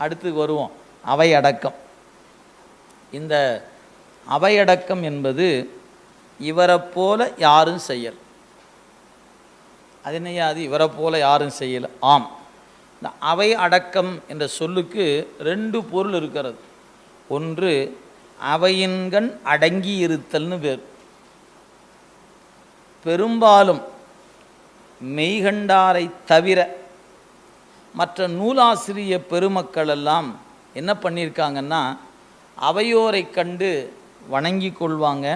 அடுத்து வருவோம். அவையடக்கம். இந்த அவையடக்கம் என்பது இவரை போல யாரும் செய்யல். அது என்னையா அது இவரை போல யாரும் செய்யலை? ஆம், இந்த அவை அடக்கம் என்ற சொல்லுக்கு 2 பொருள் இருக்கிறது. ஒன்று அவையின்கண் அடங்கி இருத்தல்னு பேர். பெரும்பாலும் மெய்கண்டாரை தவிர மற்ற நூலாசிரிய பெருமக்கள் எல்லாம் என்ன பண்ணியிருக்காங்கன்னா, அவையோரை கண்டு வணங்கி கொள்வாங்க.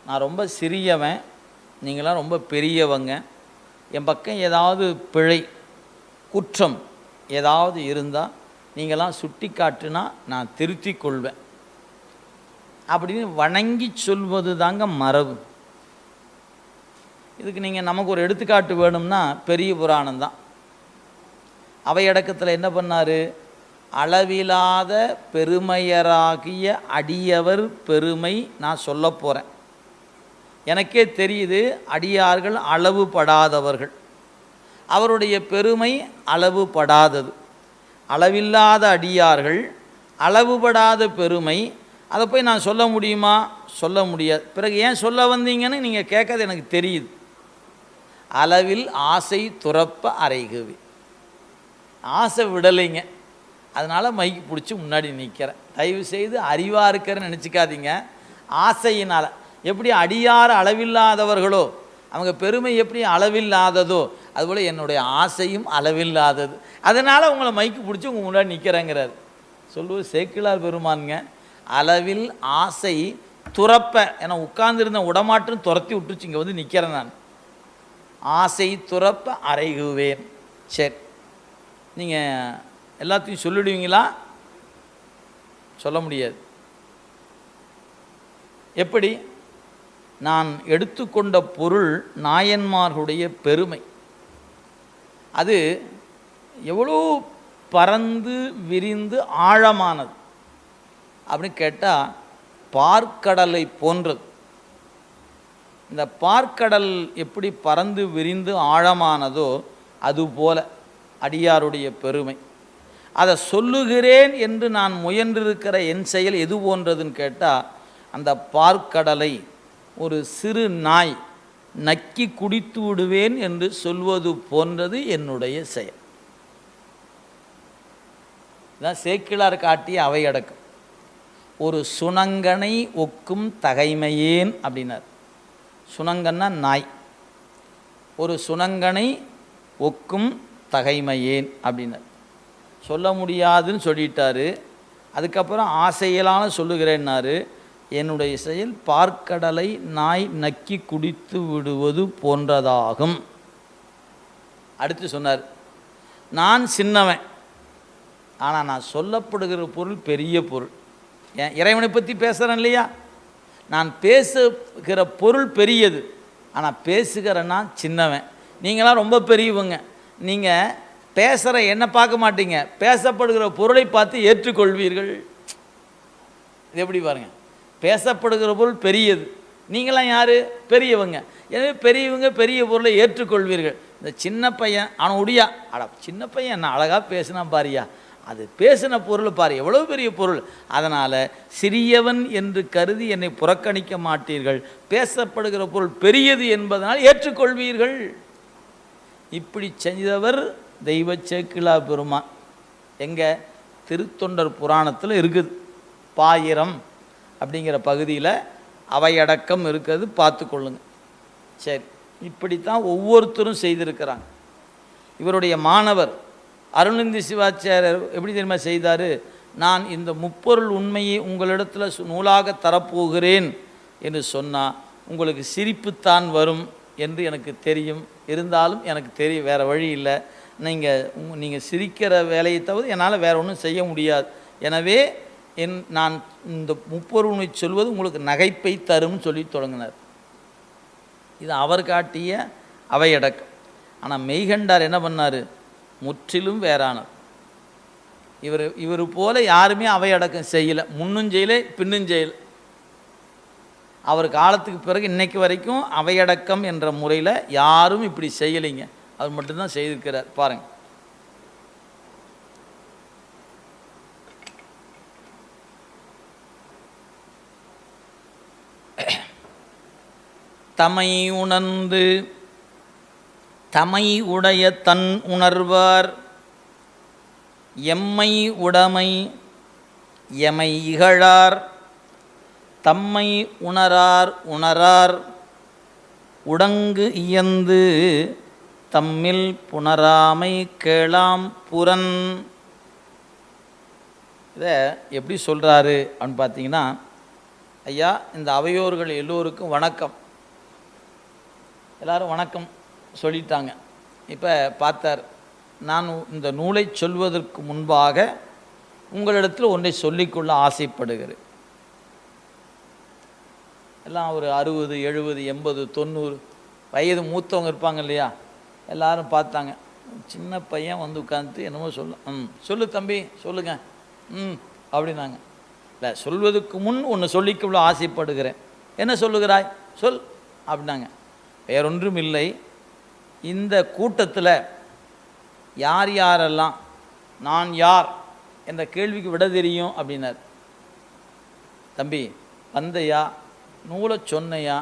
நான் ரொம்ப சிறியவன், நீங்களாம் ரொம்ப பெரியவங்க, என் பக்கம் ஏதாவது பிழை குற்றம் ஏதாவது இருந்தால் நீங்களாம் சுட்டி காட்டுனா நான் திருத்தி கொள்வேன் அப்படின்னு வணங்கி சொல்வது தாங்க மரபு. இதுக்கு நீங்கள் நமக்கு ஒரு எடுத்துக்காட்டு வேணும்னா பெரிய புராணம் தான். அவையடக்கத்தில் என்ன பண்ணார்? அளவிலாத பெருமையராகிய அடியவர் பெருமை நான் சொல்ல போகிறேன். எனக்கே தெரியுது அடியார்கள் அளவுபடாதவர்கள், அவருடைய பெருமை அளவுபடாதது. அளவில்லாத அடியார்கள், அளவுபடாத பெருமை, அதை போய் நான் சொல்ல முடியுமா? சொல்ல முடியாது. பிறகு ஏன் சொல்ல வந்தீங்கன்னு நீங்கள் கேட்காது எனக்கு தெரியுது. அளவில் ஆசை துறப்ப அறைகுவி, ஆசை விடலைங்க, அதனால் மைக்கு பிடிச்சி முன்னாடி நிற்கிறேன். தயவு செய்து அறிவாக இருக்கிறேன்னு நினச்சிக்காதீங்க. ஆசையினால் எப்படி அடியார் அளவில்லாதவர்களோ அவங்க பெருமை எப்படி அளவில்லாததோ அதுபோல் என்னுடைய ஆசையும் அளவில்லாதது. அதனால் உங்களை மைக்கு பிடிச்சி உங்கள் முன்னாடி நிற்கிறேங்கிறார். சொல்லுவது சேக்கிழார் பெருமானுங்க. அளவில் ஆசை துறப்ப, ஏன்னா உட்கார்ந்துருந்த உடமாட்டும் துரத்தி விட்டுச்சு, இங்கே வந்து நிற்கிறேன் நான். ஆசை துறப்ப அறைகுவேன். சரி, நீங்கள் எல்லாத்தையும் சொல்லிடுவீங்களா? சொல்ல முடியாது. எப்படி? நான் எடுத்துக்கொண்ட பொருள் நாயன்மார்களுடைய பெருமை. அது எவ்வளோ பறந்து விரிந்து ஆழமானது அப்படின்னு கேட்டால் பார்க்கடலை போன்றது. இந்த பார்க்கடல் எப்படி பறந்து விரிந்து ஆழமானதோ அதுபோல அடியாருடைய பெருமை. அதை சொல்லுகிறேன் என்று நான் முயன்றிருக்கிற என் செயல் எது போன்றதுன்னு கேட்டால், அந்த பார்க்கடலை ஒரு சிறு நாய் நக்கி குடித்து விடுவேன் என்று சொல்வது போன்றது என்னுடைய செயல். இதான் சேக்கிழார் காட்டிய அவையடக்கம். ஒரு சுணங்கனை ஒக்கும் தகைமையேன் அப்படின்னார். சுணங்கன்னா நாய். ஒரு சுணங்கனை ஒக்கும் தகைமையேன் அப்படின்னார். சொல்ல முடியாதுன்னு சொல்லிட்டாரு. அதுக்கப்புறம் ஆசையிலான சொல்லுகிறேன்னாரு. என்னுடைய செயல் பார்க்கடலை நாய் நக்கி குடித்து விடுவது போன்றதாகும். அடுத்து சொன்னார், நான் சின்னவன், ஆனால் நான் சொல்லப்படுகிற பொருள் பெரிய பொருள். ஏன் இறைவனை பற்றி பேசுகிறேன் இல்லையா? நான் பேசுகிற பொருள் பெரியது, ஆனால் பேசுகிறேன்னா சின்னவன். நீங்களாம் ரொம்ப பெரியவங்க. நீங்கள் பேசுகிற என்ன பார்க்க மாட்டீங்க, பேசப்படுகிற பொருளை பார்த்து ஏற்றுக்கொள்வீர்கள். இது எப்படி பாருங்கள், பேசப்படுகிற பொருள் பெரியது, நீங்களாம் யார்? பெரியவங்க. எனவே பெரியவங்க பெரிய பொருளை ஏற்றுக்கொள்வீர்கள். இந்த சின்ன பையன் அவன் உடியா, சின்ன பையன் என்ன அழகாக பேசினா பாரியா, அது பேசின பொருள் பாரு எவ்வளோ பெரிய பொருள், அதனால் சிறியவன் என்று கருதி என்னை புறக்கணிக்க மாட்டீர்கள், பேசப்படுகிற பொருள் பெரியது என்பதனால் ஏற்றுக்கொள்வீர்கள். இப்படி செய்தவர் தெய்வ சேக்கிழார் பெருமான். எங்கே? திருத்தொண்டர் புராணத்தில் இருக்குது. பாயிரம் அப்படிங்கிற பகுதியில் அவையடக்கம் இருக்கிறது, பார்த்து கொள்ளுங்க. சரி, இப்படித்தான் ஒவ்வொருத்தரும் செய்திருக்கிறாங்க. இவருடைய மாணவர் அருணந்தி சிவாச்சாரியர் எப்படி தெரியுமா செய்தார்? நான் இந்த முப்பொருள் உண்மையை உங்களிடத்தில் நூலாக தரப்போகிறேன் என்று சொன்னால் உங்களுக்கு சிரிப்புத்தான் வரும் என்று எனக்கு தெரியும். இருந்தாலும் எனக்கு தெரியும், வேறு வழி இல்லை. நீங்கள் சிரிக்கிற வேலையை தவிர என்னால் வேறு ஒன்றும் செய்ய முடியாது. எனவே நான் இந்த முப்பொருள் உண்மை சொல்வது உங்களுக்கு நகைப்பை தரும்னு சொல்லி தொடங்கினார். இது அவர் காட்டிய அவையடக்கம். ஆனால் மெய்கண்டார் என்ன பண்ணார்? முற்றிலும் வேறானார். இவர் போல யாருமே அவையடக்கம் செய்யலை. முன்னும் செய்யலை, பின்னும் செய்யலை. அவர் காலத்துக்கு பிறகு இன்னைக்கு வரைக்கும் அவையடக்கம் என்ற முறையில் யாரும் இப்படி செய்யலைங்க. அவர் மட்டும்தான் செய்திருக்கிறார். பாருங்கள், தமை உணர்ந்து தமை உடைய தன் உணர்வார் எம்மை உடைமை எமை இகழார் தம்மை உணரார் உணரார் உடங்கு இயந்து தம்மில் புணராமை கேளாம் புறன். இதை எப்படி சொல்கிறாரு அப்படின்னு பார்த்தீங்கன்னா, ஐயா இந்த அவையோர்கள் எல்லோருக்கும் வணக்கம், எல்லோரும் வணக்கம் சொல்லிட்டாங்க. இப்போ பார்த்தார், நான் இந்த நூலை சொல்வதற்கு முன்பாக உங்களிடத்தில் ஒன்றை சொல்லிக்கொள்ள ஆசைப்படுகிறேன். எல்லாம் ஒரு 60, 70, 80, 90 வயது மூத்தவங்க இருப்பாங்க இல்லையா, எல்லாரும் பார்த்தாங்க. சின்ன பையன் வந்து உட்காந்துட்டு என்னமோ சொல்லு தம்பி சொல்லுங்க அப்படின்னாங்க. இல்லை, சொல்வதற்கு முன் ஒன்று சொல்லிக்கொள்ள ஆசைப்படுகிறேன். என்ன சொல்லுகிறாய் சொல் அப்படின்னாங்க. வேறொன்றும் இல்லை, இந்த கூட்டத்தில் யார் யாரெல்லாம் நான் யார் என்ற கேள்விக்கு விட தெரியும் அப்படின்னார். தம்பி வந்தையா, நூலை சொன்னையா,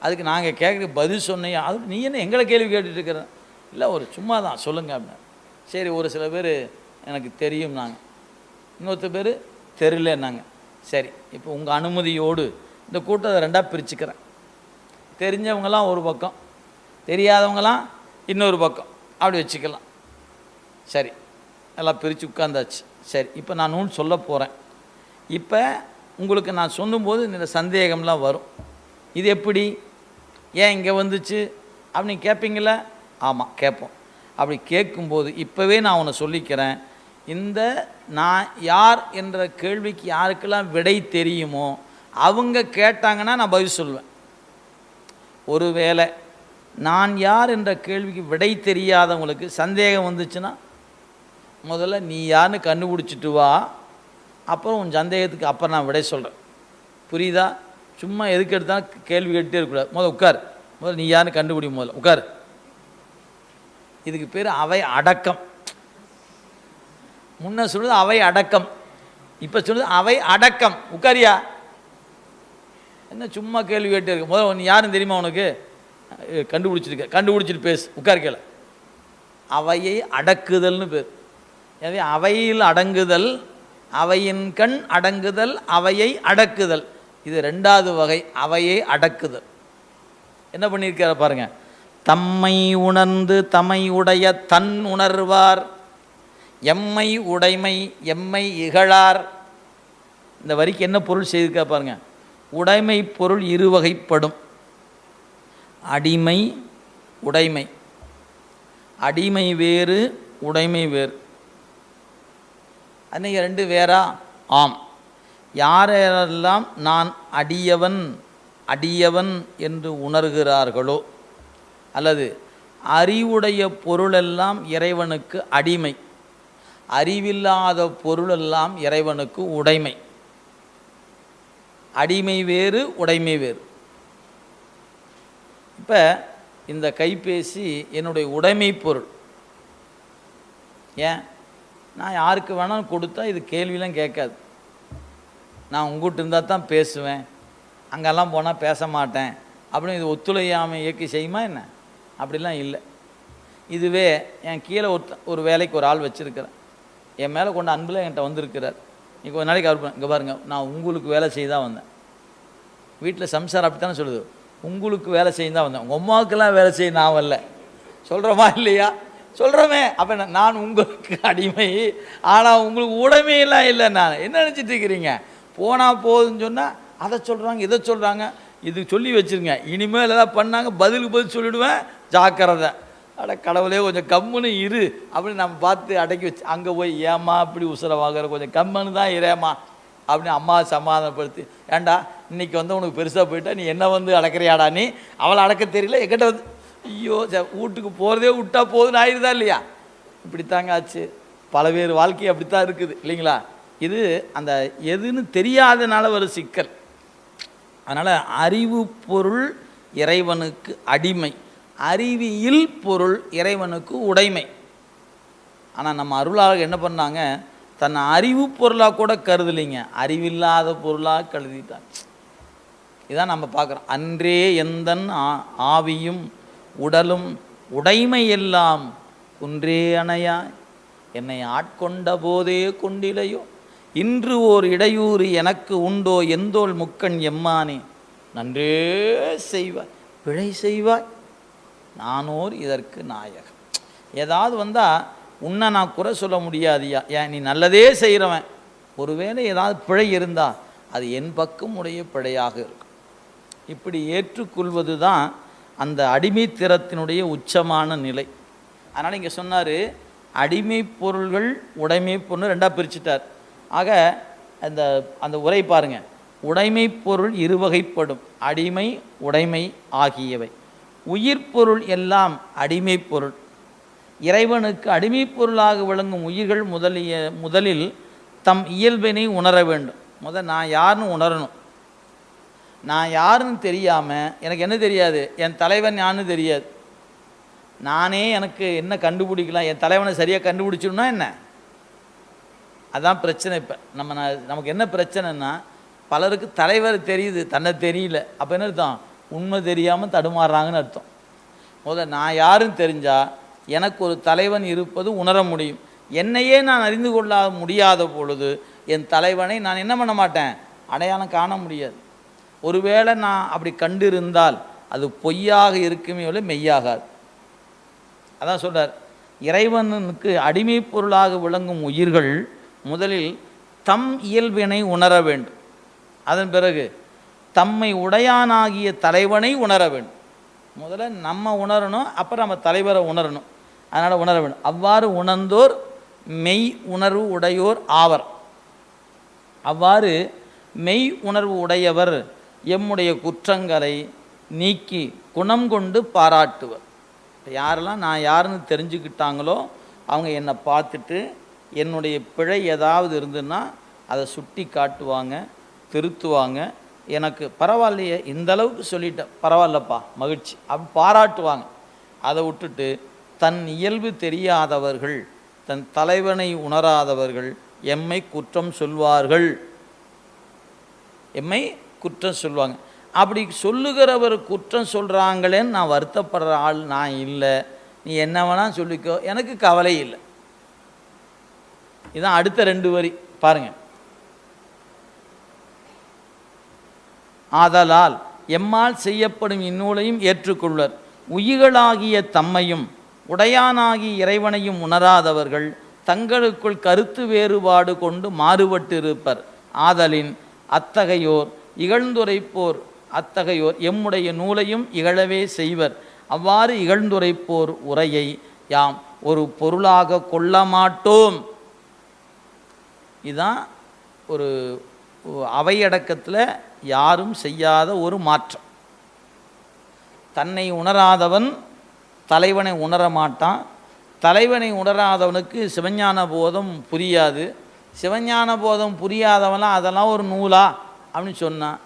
அதுக்கு நாங்கள் கேட்குற பதில் சொன்னையா, அது நீ என்ன எங்களை கேள்வி கேட்டுட்ருக்கிறேன். இல்லை, ஒரு சும்மா தான் சொல்லுங்கள் அப்படின்னார். சரி, ஒரு சில பேர் எனக்கு தெரியும் நாங்கள், இன்னொருத்தர் பேர் தெரியலன்னாங்க. சரி, இப்போ உங்கள் அனுமதியோடு இந்த கூட்டத்தை ரெண்டாக பிரிச்சுக்கிறேன். தெரிஞ்சவங்களாம் ஒரு பக்கம், தெரியாதவங்களாம் இன்னொரு பக்கம், அப்படி வச்சுக்கலாம். சரி, எல்லாம் பிரித்து உட்காந்தாச்சு. சரி, இப்போ நான் நூல் சொல்ல போகிறேன். இப்போ உங்களுக்கு நான் சொல்லும்போது இந்த சந்தேகம்லாம் வரும். இது எப்படி, ஏன் இங்கே வந்துச்சு அப்படின்னு கேட்பீங்களா? ஆமாம், கேட்போம். அப்படி கேட்கும்போது இப்போவே நான் உன்னை சொல்லிக்கிறேன், இந்த நான் யார் என்ற கேள்விக்கு யாருக்கெல்லாம் விடை தெரியுமோ அவங்க கேட்டாங்கன்னா நான் பதில் சொல்லுவேன். ஒருவேளை நான் யார் என்ற கேள்விக்கு விடை தெரியாதவங்களுக்கு சந்தேகம் வந்துச்சுன்னா முதல்ல நீ யாருன்னு கண்டுபிடிச்சிட்டு வா, அப்புறம் உன் சந்தேகத்துக்கு அப்புறம் நான் விடை சொல்கிறேன். புரியுதா? சும்மா எதுக்கு எடுத்தாலும் கேள்வி கேட்டே இருக்கக்கூடாது. முதல்ல உட்கார், முதல்ல நீ யாருன்னு கண்டுபிடி, முதல்ல உட்கார். இதுக்கு பேர் அவை அடக்கம். முன்ன சொல்லுது அவை அடக்கம், இப்போ சொல்லுது அவை அடக்கம். உட்காரியா, என்ன சும்மா கேள்வி கேட்டே இருக்கு. முதல்ல நீ யாருன்னு தெரியுமா உனக்கு? கண்டுபிடிச்சிட்டு பேசு, உட்கார் கேள. அவையை அடக்குதல்னு பேர். எனவே அவையில் அடங்குதல், அவையின் கண் அடங்குதல், அவையை அடக்குதல், இது ரெண்டாவது வகை. அவையை அடக்குதல் என்ன பண்ணியிருக்கார பாருங்க. தம்மை உணர்ந்து தமை உடைய தன் உணர்வார் எம்மை உடைமை எம்மை இகழார். இந்த வரிக்கு என்ன பொருள் செய்திருக்கா பாருங்க. உடைமை பொருள் இரு வகைப்படும், அடிமை உடைமை. அடிமை வேறு, உடைமை வேறு. அன்றைக்கி ரெண்டு வேறா? ஆம். யாரெல்லாம் நான் அடியவன் அடியவன் என்று உணர்கிறார்களோ, அல்லது அறிவுடைய பொருளெல்லாம் இறைவனுக்கு அடிமை, அறிவில்லாத பொருளெல்லாம் இறைவனுக்கு உடைமை. அடிமை வேறு, உடைமை வேறு. இப்போ இந்த கைபேசி என்னுடைய உடைமை பொருள். ஏன், நான் யாருக்கு வேணாலும் கொடுத்தா இது கேள்வியெலாம் கேட்காது. நான் உங்கள்கிட்ட இருந்தால் தான் பேசுவேன், அங்கெல்லாம் போனால் பேச மாட்டேன் அப்படின்னு இது ஒத்துழையாமை இயக்கி செய்யுமா என்ன? அப்படிலாம் இல்லை. இதுவே என் கீழே ஒரு வேலைக்கு ஒரு ஆள் வச்சுருக்கிறேன், என் மேலே கொண்ட அன்பில் என்கிட்ட வந்திருக்கிறார். நீங்கள் ஒரு நாளைக்கு அவர் இங்கே பாருங்கள், நான் உங்களுக்கு வேலை செய்ய தான் வந்தேன். வீட்டில் சம்சாரம் அப்படி தானே சொல்லுது, உங்களுக்கு வேலை செய்ய தான் வந்தேன், உங்கள் அம்மாவுக்கெல்லாம் வேலை செய்ய நான் வரல. சொல்கிறோமா இல்லையா? சொல்கிறோமே. அப்போ நான் உங்களுக்கு அடிமை, ஆனால் உங்களுக்கு உடைமையெல்லாம் இல்லை. நான் என்ன நினச்சிட்டு இருக்கிறீங்க? போனால் போகுதுன்னு சொன்னால் அதை சொல்கிறாங்க இதை சொல்கிறாங்க, இது சொல்லி வச்சுருங்க. இனிமேல் எதாவது பண்ணாங்க பதிலுக்கு பதில் சொல்லிவிடுவேன், ஜாக்கிரதை. அட கடவுளே, கொஞ்சம் கம்முன்னு இரு அப்படின்னு நம்ம பார்த்து அடக்கி வச்சு, அங்கே போய் ஏமா இப்படி உசுரை வாங்குற, கொஞ்சம் கம்முன்னு தான் இரேம்மா அப்படின்னு அம்மாவை சமாதானப்படுத்தி, ஏண்டா இன்றைக்கி வந்து உனக்கு பெருசாக போயிட்டா நீ என்ன வந்து அடக்கிறியாடா, நீ அவளை அடக்க தெரியல என்கிட்ட வந்து, ஐயோ வீட்டுக்கு போகிறதே விட்டா போகுதுன்னு ஆயிடுதா இல்லையா? இப்படித்தாங்க ஆச்சு. பல பேர் வாழ்க்கை அப்படித்தான் இருக்குது இல்லைங்களா? இது அந்த எதுன்னு தெரியாதனால ஒரு சிக்கல். அதனால் அறிவு பொருள் இறைவனுக்கு அடிமை, அறிவியல் பொருள் இறைவனுக்கு உடைமை. ஆனால் நம்ம அருளாளர்கள் என்ன பண்ணாங்க, தன்னை அறிவு பொருளாக கூட கருதலைங்க, அறிவில்லாத பொருளாக கருதிட்டாங்க. இதான் நம்ம பார்க்குறோம். அன்றே எந்தன் ஆவியும் உடலும் உடைமை எல்லாம் குன்றே அணையாய் என்னை ஆட்கொண்ட போதே கொண்டிலையோ இன்று ஓர் இடையூறு எனக்கு உண்டோ எந்தோள் முக்கண் எம்மானே நன்றே செய்வாய் பிழை செய்வாய் நானோர் இதற்கு நாயகம். ஏதாவது வந்தால் உன்னை நான் குறை சொல்ல முடியாதியா, ஏன் நீ நல்லதே செய்கிறவன், ஒருவேளை ஏதாவது பிழை இருந்தால் அது என் பக்கம் உடைய பிழையாக இருக்கும். இப்படி ஏற்றுக்கொள்வது தான் அந்த அடிமைத்திறத்தினுடைய உச்சமான நிலை. அதனால் இங்கே சொன்னார், அடிமை பொருள்கள் உடைமை பொருள் ரெண்டாக பிரிச்சுட்டார். ஆக அந்த உரை பாருங்கள், உடைமை பொருள் இருவகைப்படும், அடிமை உடைமை ஆகியவை. உயிர் பொருள் எல்லாம் அடிமை பொருள். இறைவனுக்கு அடிமை பொருளாக விளங்கும் உயிர்கள் முதலில் தம் இயல்பினை உணர வேண்டும். நான் யாருன்னு உணரணும். நான் யாருன்னு தெரியாமல் எனக்கு என்ன தெரியாது, என் தலைவன் யாருன்னு தெரியாது. நானே எனக்கு என்ன கண்டுபிடிக்கலாம், என் தலைவனை சரியாக கண்டுபிடிச்சிடணும்னா என்ன? அதான் பிரச்சனை. இப்போ நமக்கு என்ன பிரச்சனைன்னா, பலருக்கு தலைவர் தெரியுது, தன்னை தெரியல. அப்போ என்ன அர்த்தம்? உண்மை தெரியாமல் தடுமாறுறாங்கன்னு அர்த்தம். நான் யாருன்னு தெரிஞ்சால் எனக்கு ஒரு தலைவன் இருப்பது உணர முடியும். என்னையே நான் அறிந்து கொள்ள முடியாத பொழுது என் தலைவனை நான் என்ன பண்ண மாட்டேன், அடையாளம் காண முடியாது. ஒருவேளை நான் அப்படி கண்டிருந்தால் அது பொய்யாக இருக்குமே இல்லை, மெய்யாகாது. அதான் சொல்கிறார், இறைவனுக்கு அடிமை பொருளாக விளங்கும் உயிர்கள் முதலில் தம் இயல்பினை உணர வேண்டும். அதன் பிறகு தம்மை உடையானாகிய தலைவனை உணர வேண்டும். முதல்ல நம்ம உணரணும், அப்புறம் நம்ம தலைவரை உணரணும். அதனால் உணர வேண்டும். அவ்வாறு உணர்ந்தோர் மெய் உணர்வு உடையோர் ஆவர். அவ்வாறு மெய் உணர்வு உடையவர் எம்முடைய குற்றங்களை நீக்கி குணம் கொண்டு பாராட்டுவர். யாரெல்லாம் நான் யாருன்னு தெரிஞ்சுக்கிட்டாங்களோ அவங்க என்னை பார்த்துட்டு என்னுடைய பிழை ஏதாவது இருந்துன்னா அதை சுட்டி காட்டுவாங்க, திருத்துவாங்க. எனக்கு பரவாயில்லையே, இந்த அளவுக்கு சொல்லிட்டேன், பரவாயில்லப்பா, மகிழ்ச்சி, அப்படி பாராட்டுவாங்க. அதை விட்டுட்டு தன் இயல்பு தெரியாதவர்கள், தன் தலைவனை உணராதவர்கள் எம்மை குற்றம் சொல்வார்கள், எம்மை குற்றம் சொல்லுவாங்க. அப்படி சொல்லுகிறவர் குற்றம் சொல்கிறாங்களேன்னு நான் வருத்தப்படுற ஆள் நான் இல்லை. நீ என்ன வேணால் சொல்லிக்கோ, எனக்கு கவலை இல்லை. இதுதான் அடுத்த 2 வரி பாருங்கள். ஆதலால் எம்மால் செய்யப்படும் இந்நூலையும் ஏற்றுக்கொள்ளர். உயிர்களாகிய தம்மையும் உடையானாகிய இறைவனையும் உணராதவர்கள் தங்களுக்குள் கருத்து வேறுபாடு கொண்டு மாறுபட்டு இருப்பர். ஆதலின் அத்தகையோர் எம்முடைய நூலையும் இகழவே செய்வர். அவ்வாறு இகழ்ந்துரைப்போர் உரையை யாம் ஒரு பொருளாக கொள்ள மாட்டோம். இதுதான் ஒரு அவையடக்கத்தில் யாரும் செய்யாத ஒரு மாற்றம். தன்னை உணராதவன் தலைவனை உணர மாட்டான். தலைவனை உணராதவனுக்கு சிவஞான போதம் புரியாது. சிவஞான போதம் புரியாதவன்லாம் அதெல்லாம் ஒரு நூலா அப்படின்னு சொன்னான்.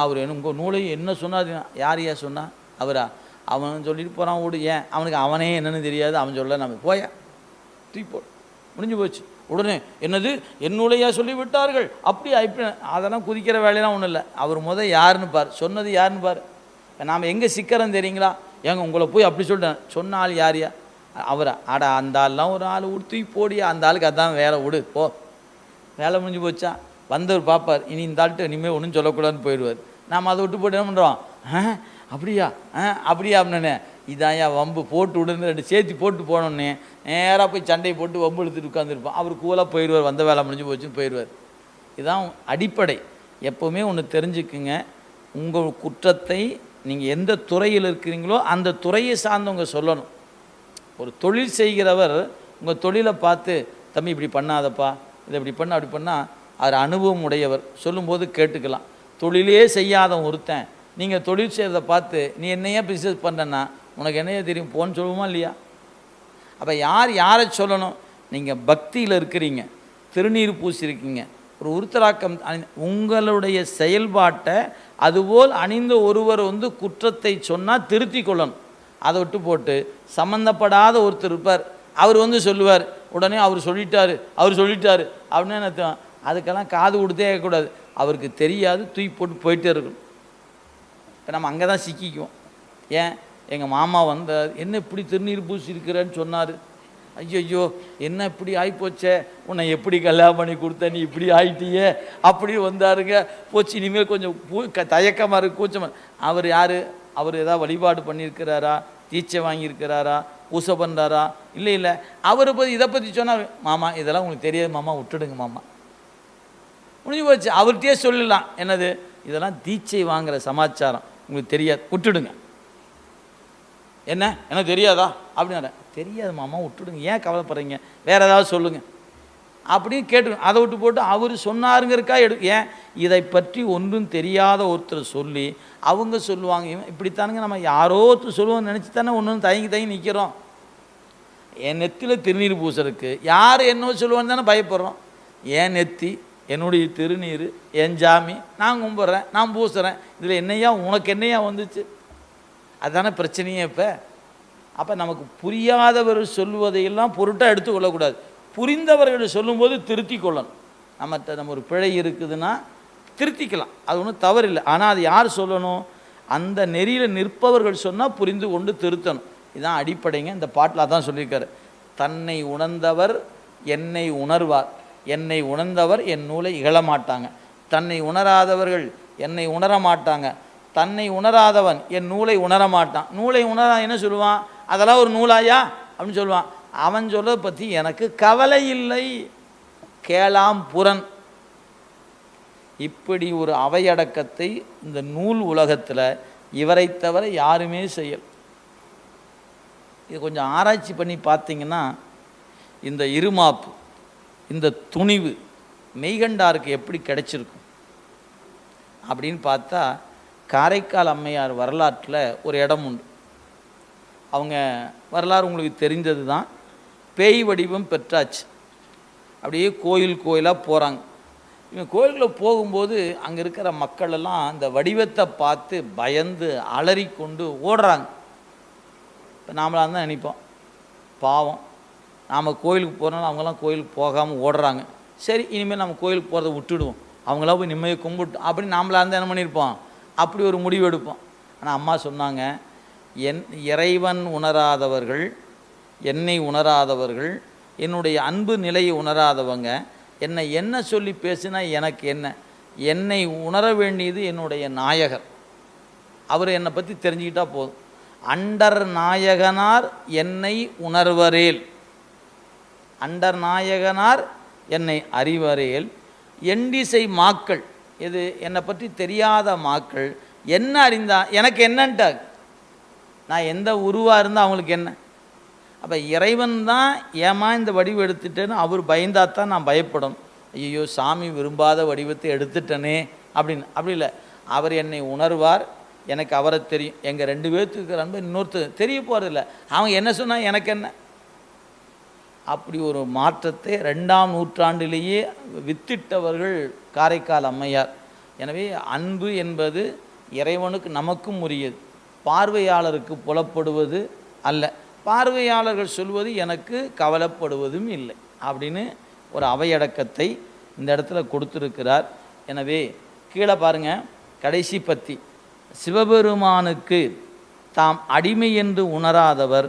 அவர் உங்கள் நூலை என்ன சொன்னார்? யாரையா சொன்னா? அவரா? அவன் சொல்லிட்டு போகிறான் விடு. ஏன் அவனுக்கு அவனே என்னன்னு தெரியாது. அவன் சொல்ல நம்ம போயா தூப்போ முடிஞ்சு போச்சு. உடனே என்னது என் நூலையா சொல்லிவிட்டார்கள் அப்படி இப்படி அதெல்லாம் குதிக்கிற வேலையெல்லாம் ஒன்றும் இல்லை. அவர் யாருன்னு பார், சொன்னது யாருன்னு பார். நாம் எங்கே சிக்கிறோம் தெரியுங்களா? உங்களை போய் அப்படி சொல்லிட்டேன், சொன்ன ஆள் யாரையா? அவரா? அந்த ஆள்லாம் ஒரு ஆள் தூக்கி போடியா, அந்த ஆளுக்கு அதான் வேலை, விடு போ, வேலை முடிஞ்சு போச்சா. வந்தவர் பார்ப்பார், இனி இந்த ஆள்கிட்ட இனிமேல் ஒன்றும் சொல்லக்கூடாதுன்னு போயிடுவார். நாம் அதை விட்டு போட்டு என்ன பண்ணுறோம்? அப்படியா அப்படின்னு இதாயா வம்பு போட்டு விடுன்னு 2 சேர்த்து போட்டு போனோன்னே நேராக போய் சண்டையை போட்டு வம்பு எடுத்துட்டு உட்காந்துருப்போம். அவர் கூலாக போயிடுவார், வந்த வேலை முடிஞ்சு போச்சுன்னு போயிடுவார். இதுதான் அடிப்படை. எப்போவுமே ஒன்று தெரிஞ்சுக்குங்க, உங்கள் குற்றத்தை நீங்கள் எந்த துறையில் இருக்கிறீங்களோ அந்த துறையை சார்ந்தவங்க சொல்லணும். ஒரு தொழில் செய்கிறவர் உங்கள் தொழிலை பார்த்து, தம்பி இப்படி பண்ணாதப்பா, இதை இப்படி பண்ண அப்படி பண்ணால் அவர் அனுபவம் உடையவர் சொல்லும்போது கேட்டுக்கலாம். தொழிலே செய்யாத ஒருத்தன் நீங்கள் தொழில் செய்கிறத பார்த்து நீ என்னையா பிஸ்னஸ் பண்ணுறேன்னா உனக்கு என்னையா தெரியும் போன்னு சொல்லுவோமா இல்லையா? அப்போ யாரை சொல்லணும்? நீங்கள் பக்தியில் இருக்கிறீங்க, திருநீர் பூசியிருக்கீங்க, ஒரு உருத்தராக்கம் உங்களுடைய செயல்பாட்டை அதுபோல் அணிந்த ஒருவர் குற்றத்தை சொன்னால் திருத்தி கொள்ளணும். அதை விட்டு போட்டு சம்மந்தப்படாத ஒருத்தர் இருப்பார், அவர் சொல்லுவார், உடனே அவர் சொல்லிட்டாரு அப்படின்னு. அதுக்கெல்லாம் காது கொடுத்தே கேட்கக்கூடாது. அவருக்கு தெரியாது, தூக்கி போட்டு போயிட்டே இருக்கணும். இப்போ நம்ம அங்கே தான் சிக்கிக்குவோம். ஏன் எங்கள் மாமா வந்த என்ன இப்படி திருநீர் பூசி இருக்கிறேன்னு சொன்னார். ஐயோ என்ன இப்படி ஆகிப்போச்சே, உன்னை எப்படி கல்யாணம் பண்ணி கொடுத்த, நீ இப்படி ஆகிட்டியே அப்படி வந்தாருங்க. போச்சு, இனிமேல் கொஞ்சம் தயக்கமாக இருக்குது, கூச்சமாக. அவர் யார்? அவர் ஏதாவது வழிபாடு பண்ணியிருக்கிறாரா, தீட்சை வாங்கியிருக்கிறாரா, பூசை பண்ணுறாரா? இல்லை. அவரை பற்றி இதை பற்றி சொன்னால், மாமா இதெல்லாம் உங்களுக்கு தெரியாது மாமா, விட்டுடுங்க மாமா, முடிஞ்சு போச்சு. அவர்கிட்டயே சொல்லலாம், என்னது இதெல்லாம் தீட்சை வாங்குகிற சமாச்சாரம், உங்களுக்கு தெரியாது, விட்டுடுங்க. என்ன எனக்கு தெரியாதா அப்படின்னா, தெரியாது மாமா விட்டுடுங்க, ஏன் கவலைப்படுறீங்க, வேறு ஏதாவது சொல்லுங்கள் அப்படின்னு கேட்டு அதை விட்டு போட்டு அவர் சொன்னாருங்கிறக்கா ஏன் இதை பற்றி ஒன்றும் தெரியாத ஒருத்தர் சொல்லி அவங்க சொல்லுவாங்க, இப்படித்தானுங்க நம்ம யாரோ ஒருத்தர் சொல்லுவோம்னு நினச்சி தானே ஒன்றும் தயங்கி நிற்கிறோம். என் நெத்தியில் திருநீர் பூசுறதுக்கு யார் என்ன சொல்லுவான்னு தானே பயப்படுறோம். என் நெத்தி, என்னுடைய திருநீர், என் ஜாமி, நான் கும்பிட்றேன், நான் பூசுகிறேன், இதில் என்னையா உனக்கு என்னையா வந்துச்சு? அதுதானே பிரச்சனையே. அப்போ நமக்கு புரியாதவர்கள் சொல்லுவதையெல்லாம் பொருட்டாக எடுத்துக்கொள்ளக்கூடாது. புரிந்தவர்கள் சொல்லும்போது திருத்தி கொள்ளணும். நம்ம ஒரு பிழை இருக்குதுன்னா திருத்திக்கலாம், அது ஒன்றும் தவறில்லை. ஆனால் அது யார் சொல்லணும்? அந்த நெறியில் நிற்பவர்கள் சொன்னால் புரிந்து கொண்டு திருத்தணும். இதுதான் அடிப்படைங்க. இந்த பாட்டில் அதான் சொல்லியிருக்காரு, தன்னை உணர்ந்தவர் என்னை உணர்வார், என்னை உணர்ந்தவர் என் நூலை இகழமாட்டாங்க, தன்னை உணராதவர்கள் என்னை உணர மாட்டாங்க, தன்னை உணராதவன் என் நூலை உணரமாட்டான். நூலை உணரா என்ன சொல்லுவான்? அதெல்லாம் ஒரு நூலாயா அப்படின்னு சொல்லுவான். அவன் சொல்றதை பற்றி எனக்கு கவலை இல்லை, கேளாம் புறன். இப்படி ஒரு அவையடக்கத்தை இந்த நூல் உலகத்தில் இவரை தவிர யாருமே செய்யல். இது கொஞ்சம் ஆராய்ச்சி பண்ணி பார்த்தீங்கன்னா, இந்த இருமாப்பு, இந்த துணிவு மெய்கண்டாருக்கு எப்படி கிடைச்சிருக்கும் அப்படின்னு பார்த்தா, காரைக்கால் அம்மையார் வரலாற்றில் ஒரு இடம் உண்டு. அவங்க வரலாறு உங்களுக்கு தெரிந்தது தான். பேய் வடிவம் பெற்றாச்சு. அப்படியே கோயிலாக போகிறாங்க. இவங்க கோயிலுக்குள்ளே போகும்போது அங்கே இருக்கிற மக்கள் எல்லாம் அந்த வடிவத்தை பார்த்து பயந்து அலறிக்கொண்டு ஓடுறாங்க. இப்போ நாமளாக தான் நினைப்போம், பாவம் நாம் கோயிலுக்கு போகிறனால அவங்களாம் கோயிலுக்கு போகாமல் ஓடுறாங்க, சரி இனிமேல் நம்ம கோயிலுக்கு போகிறத விட்டுடுவோம், அவங்களாம் போய் நிம்மதியை கும்பிட்டு அப்படின்னு நாமளாக இருந்தால் என்ன பண்ணியிருப்போம், அப்படி ஒரு முடிவு எடுப்போம். ஆனால் அம்மா சொன்னாங்க, இறைவன் உணராதவர்கள், என்னை உணராதவர்கள், என்னுடைய அன்பு நிலையை உணராதவங்க என்னை என்ன சொல்லி பேசினா எனக்கு என்ன? என்னை உணர வேண்டியது என்னுடைய நாயகர். அவர் என்னை பற்றி தெரிஞ்சுக்கிட்டால் போதும். அண்டர் நாயகனார் என்னை உணர்வரேல், அண்டர் நாயகனார் என்னை அறிவரேல், எண்டிசை மாக்கள், இது என்னை பற்றி தெரியாத மாக்கள் என்ன அறிந்தா எனக்கு என்னன்ட்டாங்க. நான் எந்த உருவாக இருந்தால் அவங்களுக்கு என்ன? அப்போ இறைவன் தான் ஏமா இந்த வடிவம் எடுத்துட்டேன்னு அவர் பயந்தாத்தான் நான் பயப்படணும். ஐயோ சாமி விரும்பாத வடிவத்தை எடுத்துட்டனே அப்படின்னு. அப்படி இல்லை, அவர் என்னை உணர்வார், எனக்கு அவரை தெரியும். எங்கள் 2 பேர்த்துக்கு அன்பு இன்னொருத்தர் தெரிய போகிறதில்ல, அவங்க என்ன சொன்னால் எனக்கு என்ன? அப்படி ஒரு மாற்றத்தை 2ஆம் நூற்றாண்டிலேயே வித்திட்டவர்கள் காரைக்கால் அம்மையார். எனவே அன்பு என்பது இறைவனுக்கு நமக்கும் உரியது, பார்வையாளருக்கு புலப்படுவது அல்ல, பார்வையாளர்கள் சொல்வது எனக்கு கவலைப்படுவதும் இல்லை அப்படின்னு ஒரு அவையடக்கத்தை இந்த இடத்துல கொடுத்துருக்கிறார். எனவே கீழே பாருங்கள், கடைசி பத்தி, சிவபெருமானுக்கு தாம் அடிமை என்று உணராதவர்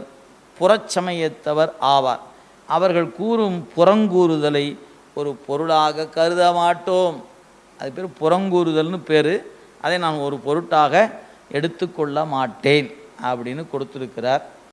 புறச்சமயத்தவர் ஆவார், அவர்கள் கூறும் புறங்கூறுதலை ஒரு பொருளாக கருத மாட்டோம். அது பேர் புறங்கூறுதல்னு பேர், அதை நான் ஒரு பொருட்டாக எடுத்துக்கொள்ள மாட்டேன் அப்படின்னு கொடுத்துருக்கிறார்.